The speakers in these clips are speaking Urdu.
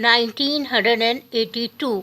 1982,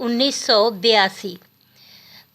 1982।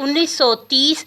1930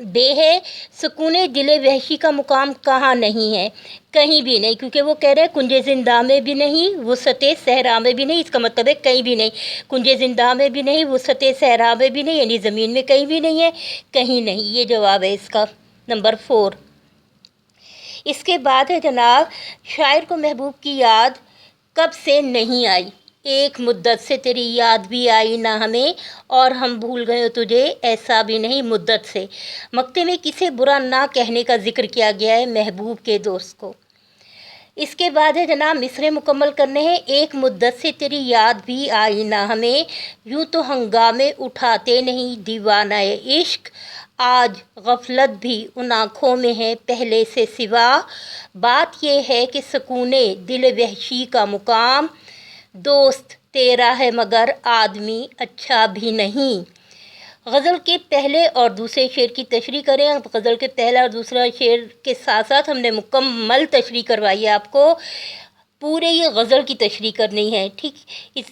بے ہے سکون دل وحشی کا مقام کہاں نہیں ہے، کہیں بھی نہیں، کیونکہ وہ کہہ رہے ہیں کنج زندہ میں بھی نہیں، وسعت صحرا میں بھی نہیں، اس کا مطلب ہے کہیں بھی نہیں، کنج زندہ میں بھی نہیں، وسعت صحرا میں بھی نہیں، یعنی زمین میں کہیں بھی نہیں ہے، کہیں نہیں، یہ جواب ہے اس کا نمبر 4۔ اس کے بعد ہے جناب، شاعر کو محبوب کی یاد کب سے نہیں آئی؟ ایک مدت سے تیری یاد بھی آئی نہ ہمیں، اور ہم بھول گئے تجھے ایسا بھی نہیں مدت سے۔ مقطع میں کسے برا نہ کہنے کا ذکر کیا گیا ہے؟ محبوب کے دوست کو۔ اس کے بعد ہے جناب، مصرے مکمل کرنے ہیں۔ ایک مدت سے تیری یاد بھی آئی نہ ہمیں، یوں تو ہنگامے اٹھاتے نہیں دیوانہ عشق، آج غفلت بھی ان آنکھوں میں ہے پہلے سے سوا، بات یہ ہے کہ سکون دل وحشی کا مقام دوست تیرا ہے مگر آدمی اچھا بھی نہیں۔ غزل کے پہلے اور دوسرے شعر کی تشریح کریں۔ غزل کے پہلا اور دوسرا شعر کے ساتھ ساتھ ہم نے مکمل تشریح کروائی ہے آپ کو، پورے یہ غزل کی تشریح کرنی ہے، ٹھیک،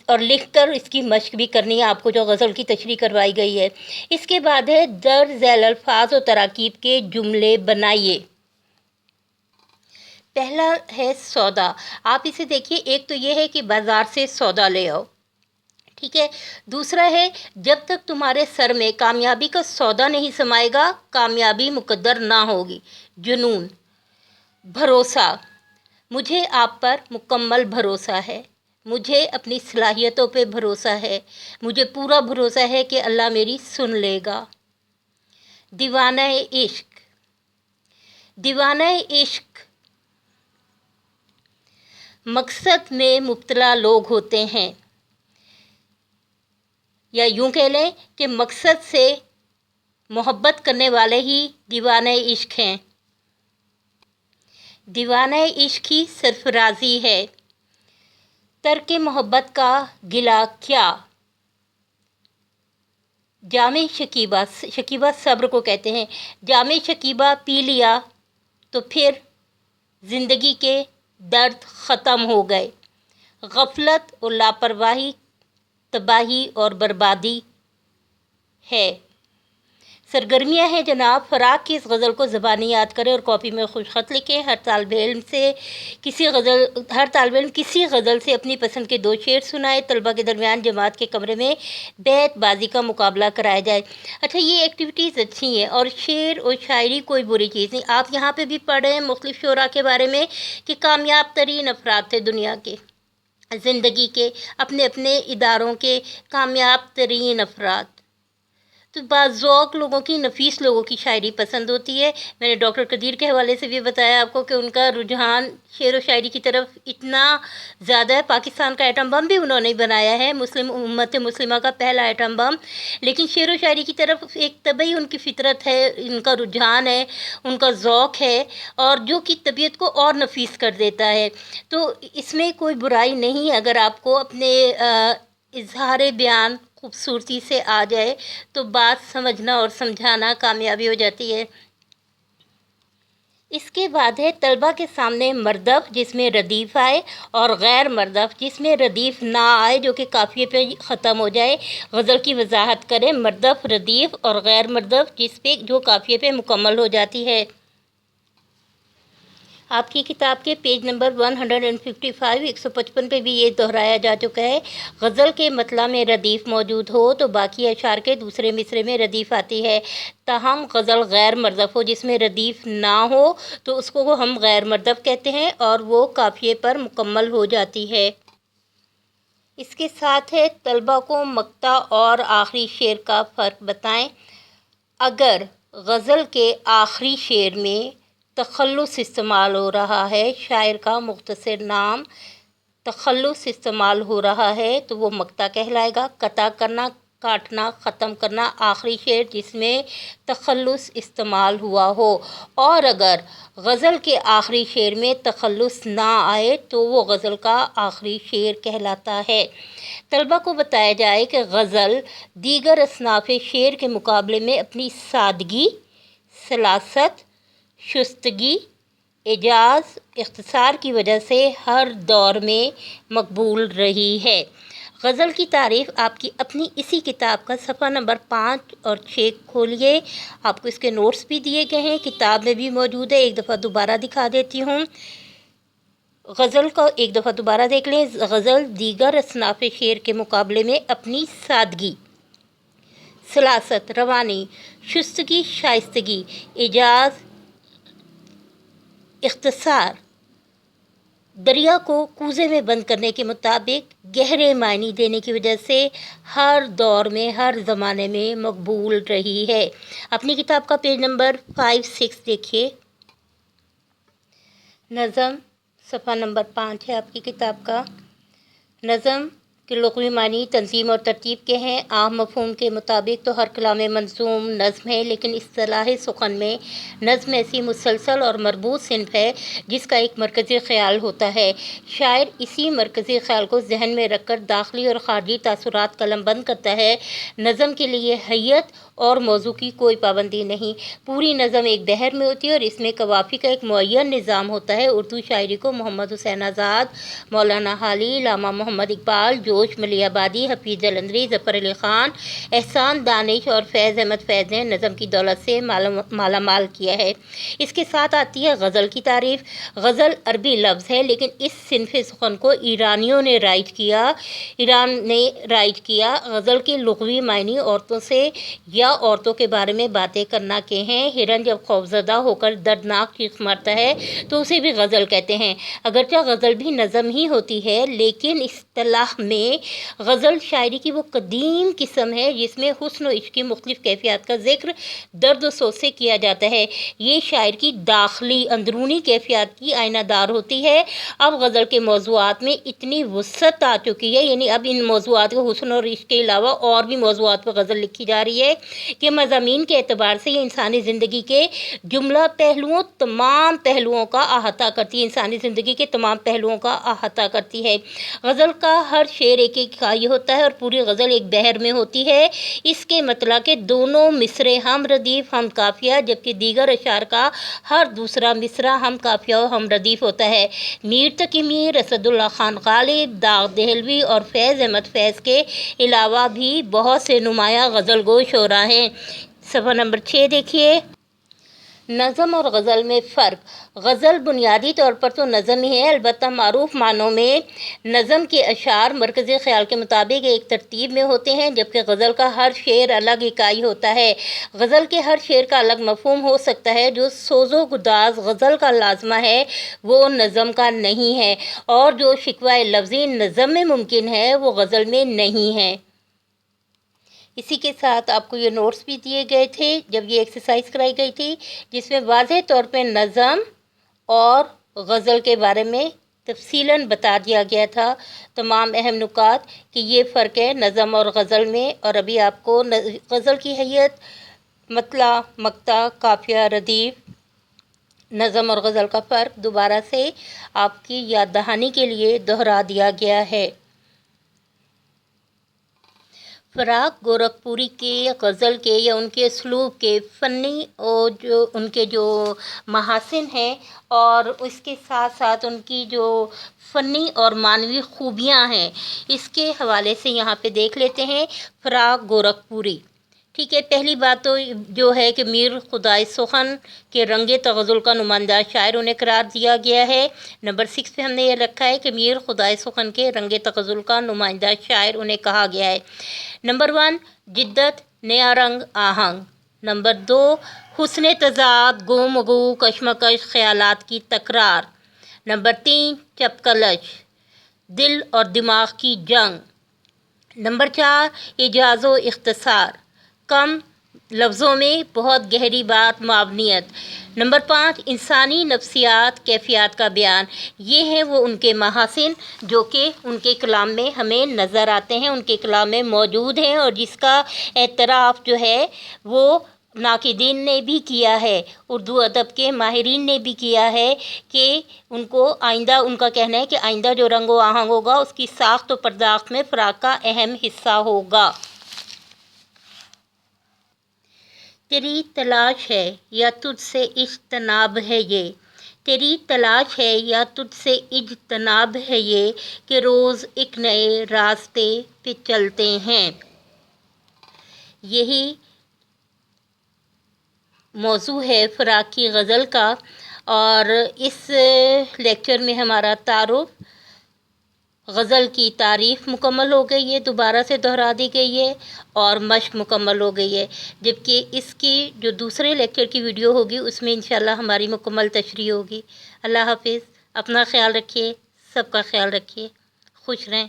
اور لکھ کر اس کی مشق بھی کرنی ہے آپ کو جو غزل کی تشریح کروائی گئی ہے۔ اس کے بعد ہے درج ذیل الفاظ و تراکیب کے جملے بنائیے۔ پہلا ہے سودا، آپ اسے دیکھیے، ایک تو یہ ہے کہ بازار سے سودا لے آؤ، ٹھیک ہے۔ دوسرا ہے جب تک تمہارے سر میں کامیابی کا سودا نہیں سمائے گا کامیابی مقدر نہ ہوگی۔ جنون، بھروسہ، مجھے آپ پر مکمل بھروسہ ہے، مجھے اپنی صلاحیتوں پہ بھروسہ ہے، مجھے پورا بھروسہ ہے کہ اللہ میری سن لے گا۔ دیوانہ عشق، دیوانہ عشق مقصد میں مبتلا لوگ ہوتے ہیں، یا یوں کہہ لیں کہ مقصد سے محبت کرنے والے ہی دیوانہ عشق ہیں۔ دیوانہ عشق ہی سرفرازی ہے، ترک محبت کا گلہ کیا۔ جام شکیبہ، شکیبہ صبر کو کہتے ہیں، جام شکیبہ پی لیا تو پھر زندگی کے درد ختم ہو گئے۔ غفلت اور لاپرواہی تباہی اور بربادی ہے۔ سرگرمیاں ہیں جناب، فراق کی اس غزل کو زبانی یاد کریں اور کاپی میں خوش خط لکھیں۔ ہر طالب علم کسی غزل سے اپنی پسند کے 2 شعر سنائے، طلبہ کے درمیان جماعت کے کمرے میں بیت بازی کا مقابلہ کرایا جائے۔ اچھا، یہ ایکٹیویٹیز اچھی ہیں اور شعر اور شاعری کوئی بری چیز نہیں۔ آپ یہاں پہ بھی پڑھیں مختلف شعراء کے بارے میں کہ کامیاب ترین افراد تھے دنیا کے، زندگی کے، اپنے اپنے اداروں کے کامیاب ترین افراد، تو باذوق لوگوں کی، نفیس لوگوں کی شاعری پسند ہوتی ہے۔ میں نے ڈاکٹر قدیر کے حوالے سے بھی بتایا آپ کو کہ ان کا رجحان شعر و شاعری کی طرف اتنا زیادہ ہے، پاکستان کا ایٹم بم بھی انہوں نے بنایا ہے، مسلم امت مسلمہ کا پہلا ایٹم بم، لیکن شعر و شاعری کی طرف ایک طبعی ان کی فطرت ہے، ان کا رجحان ہے، ان کا ذوق ہے، اور جو کہ طبیعت کو اور نفیس کر دیتا ہے۔ تو اس میں کوئی برائی نہیں، اگر آپ کو اپنے اظہار بیان خوبصورتی سے آ جائے تو بات سمجھنا اور سمجھانا کامیابی ہو جاتی ہے۔ اس کے بعد ہے طلبہ کے سامنے مردف جس میں ردیف آئے اور غیر مردف جس میں ردیف نہ آئے، جو کہ قافیے پہ ختم ہو جائے، غزل کی وضاحت کریں۔ مردف، ردیف اور غیر مردف جس پہ جو قافیے پہ مکمل ہو جاتی ہے۔ آپ کی کتاب کے پیج نمبر 155 155 پہ بھی یہ دہرایا جا چکا ہے۔ غزل کے مطلع میں ردیف موجود ہو تو باقی اشعار کے دوسرے مصرے میں ردیف آتی ہے، تاہم غزل غیر مردف ہو جس میں ردیف نہ ہو تو اس کو ہم غیر مردف کہتے ہیں اور وہ قافیے پر مکمل ہو جاتی ہے۔ اس کے ساتھ ہے طلبہ کو مقطع اور آخری شعر کا فرق بتائیں۔ اگر غزل کے آخری شعر میں تخلص استعمال ہو رہا ہے، شاعر کا مختصر نام تخلص استعمال ہو رہا ہے تو وہ مقطع کہلائے گا۔ قطع کرنا، کاٹنا، ختم کرنا آخری شعر جس میں تخلص استعمال ہوا ہو، اور اگر غزل کے آخری شعر میں تخلص نہ آئے تو وہ غزل کا آخری شعر کہلاتا ہے۔ طلبہ کو بتایا جائے کہ غزل دیگر اصناف شعر کے مقابلے میں اپنی سادگی، سلاست، شستگی، اعجاز اختصار کی وجہ سے ہر دور میں مقبول رہی ہے۔ غزل کی تعریف آپ کی اپنی اسی کتاب کا صفحہ نمبر 5 اور 6 کھولیے، آپ کو اس کے نوٹس بھی دیے گئے ہیں، کتاب میں بھی موجود ہے۔ ایک دفعہ دوبارہ دکھا دیتی ہوں، غزل کو ایک دفعہ دوبارہ دیکھ لیں۔ غزل دیگر اصناف شعر کے مقابلے میں اپنی سادگی، سلاست، روانی، شستگی، شائستگی، اعجاز، اختصار، دریا کو کوزے میں بند کرنے کے مطابق گہرے معنی دینے کی وجہ سے ہر دور میں، ہر زمانے میں مقبول رہی ہے۔ اپنی کتاب کا پیج نمبر 5-6 دیکھیے۔ نظم صفحہ نمبر 5 ہے آپ کی کتاب کا۔ نظم کے لغوی معنی تنظیم اور ترتیب کے ہیں۔ عام مفہوم کے مطابق تو ہر کلام منظوم نظم ہے، لیکن اصطلاح سخن میں نظم ایسی مسلسل اور مربوط صنف ہے جس کا ایک مرکزی خیال ہوتا ہے۔ شاعر اسی مرکزی خیال کو ذہن میں رکھ کر داخلی اور خارجی تاثرات قلم بند کرتا ہے۔ نظم کے لیے حیت اور موضوع کی کوئی پابندی نہیں، پوری نظم ایک بحر میں ہوتی ہے اور اس میں قوافی کا ایک معین نظام ہوتا ہے۔ اردو شاعری کو محمد حسین آزاد، مولانا حالی، علامہ محمد اقبال، جوش ملی آبادی، حفیظ جلندری، ظفر علی خان، احسان دانش اور فیض احمد فیض نے نظم کی دولت سے مالا مال کیا ہے۔ اس کے ساتھ آتی ہے غزل کی تعریف۔ غزل عربی لفظ ہے، لیکن اس صنف سخن کو ایرانیوں نے رائج کیا۔ غزل کے لغوی معنی عورتوں سے یا عورتوں کے بارے میں باتیں کرنا کے ہیں۔ ہرن جب خوفزدہ ہو کر دردناک چیخ مارتا ہے تو اسے بھی غزل کہتے ہیں۔ اگرچہ غزل بھی نظم ہی ہوتی ہے، لیکن اصطلاح میں غزل شاعری کی وہ قدیم قسم ہے جس میں حسن و عشق کی مختلف کیفیات کا ذکر درد و سوز سے کیا جاتا ہے۔ یہ شاعر کی داخلی اندرونی کیفیات کی آئینہ دار ہوتی ہے۔ اب غزل کے موضوعات میں اتنی وسعت آ چکی ہے، یعنی اب ان موضوعات کو حسن اور عشق کے علاوہ اور بھی موضوعات پر غزل لکھی جا رہی ہے کہ مضامین کے اعتبار سے یہ انسانی زندگی کے جملہ پہلوؤں، تمام پہلوؤں کا احاطہ کرتی ہے، انسانی زندگی کے تمام پہلوؤں کا احاطہ کرتی ہے۔ غزل کا ہر شعر ایک اکائی ہوتا ہے اور پوری غزل ایک بحر میں ہوتی ہے۔ اس کے مطلع کے دونوں مصرے ہم ردیف ہم قافیہ، جبکہ دیگر اشعار کا ہر دوسرا مصرع ہم قافیہ و ہم ردیف ہوتا ہے۔ میر تقی میر، اسد اللہ خان غالب، داغ دہلوی اور فیض احمد فیض کے علاوہ بھی بہت سے نمایاں غزل گو شعراء ہیں۔ صفحہ نمبر 6 دیکھیے۔ نظم اور غزل میں فرق۔ غزل بنیادی طور پر تو نظم ہی ہے، البتہ معروف معنوں میں نظم کے اشعار مرکزی خیال کے مطابق ایک ترتیب میں ہوتے ہیں، جبکہ غزل کا ہر شعر الگ اکائی ہوتا ہے۔ غزل کے ہر شعر کا الگ مفہوم ہو سکتا ہے۔ جو سوز و گداز غزل کا لازمہ ہے وہ نظم کا نہیں ہے، اور جو شکوہ لفظی نظم میں ممکن ہے وہ غزل میں نہیں ہے۔ اسی کے ساتھ آپ کو یہ نوٹس بھی دیے گئے تھے جب یہ ایکسرسائز کرائی گئی تھی، جس میں واضح طور پہ نظم اور غزل کے بارے میں تفصیلاً بتا دیا گیا تھا تمام اہم نکات کہ یہ فرق ہے نظم اور غزل میں۔ اور ابھی آپ کو غزل کی حیت، مطلع، مقطع، قافیہ، ردیف، نظم اور غزل کا فرق دوبارہ سے آپ کی یاد دہانی کے لیے دہرا دیا گیا ہے۔ فراق گورکھپوری کے غزل کے یا ان کے اسلوب کے فنی اور جو ان کے جو محاسن ہیں، اور اس کے ساتھ ساتھ ان کی جو فنی اور معنوی خوبیاں ہیں، اس کے حوالے سے یہاں پہ دیکھ لیتے ہیں۔ فراق گورکھپوری، ٹھیک ہے، پہلی بات تو جو ہے کہ میر خدائے سخن کے رنگ تغزل کا نمائندہ شاعر انہیں قرار دیا گیا ہے۔ نمبر 6 پہ ہم نے یہ رکھا ہے کہ میر خدائے سخن کے رنگ تغزل کا نمائندہ شاعر انہیں کہا گیا ہے۔ نمبر 1 جدت، نیا رنگ، آہنگ۔ نمبر 2 حسن تضاد، گو مگو، کشمکش، خیالات کی تکرار۔ نمبر 3 چپکلش، دل اور دماغ کی جنگ۔ نمبر 4 اعجاز و اختصار، کم لفظوں میں بہت گہری بات، معاونیت۔ نمبر 5 انسانی نفسیات، کیفیات کا بیان۔ یہ ہیں وہ ان کے محاسن جو کہ ان کے کلام میں ہمیں نظر آتے ہیں، ان کے کلام میں موجود ہیں، اور جس کا اعتراف جو ہے وہ ناقدین نے بھی کیا ہے، اردو ادب کے ماہرین نے بھی کیا ہے کہ ان کو آئندہ، ان کا کہنا ہے کہ آئندہ جو رنگ و آہنگ ہوگا اس کی ساخت و پرداخت میں فراق کا اہم حصہ ہوگا۔ تیری تلاش ہے یا تجھ سے اجتناب ہے یہ، تیری تلاش ہے یا تجھ سے اجتناب ہے یہ کہ روز ایک نئے راستے پہ چلتے ہیں. یہی موضوع ہے فراق کی غزل کا، اور اس لیکچر میں ہمارا تعارف غزل کی تعریف مکمل ہو گئی ہے، دوبارہ سے دہرا دی گئی ہے، اور مشق مکمل ہو گئی ہے. جبکہ اس کی جو دوسرے لیکچر کی ویڈیو ہوگی اس میں انشاءاللہ ہماری مکمل تشریح ہوگی. اللہ حافظ. اپنا خیال رکھیے، سب کا خیال رکھیے، خوش رہیں.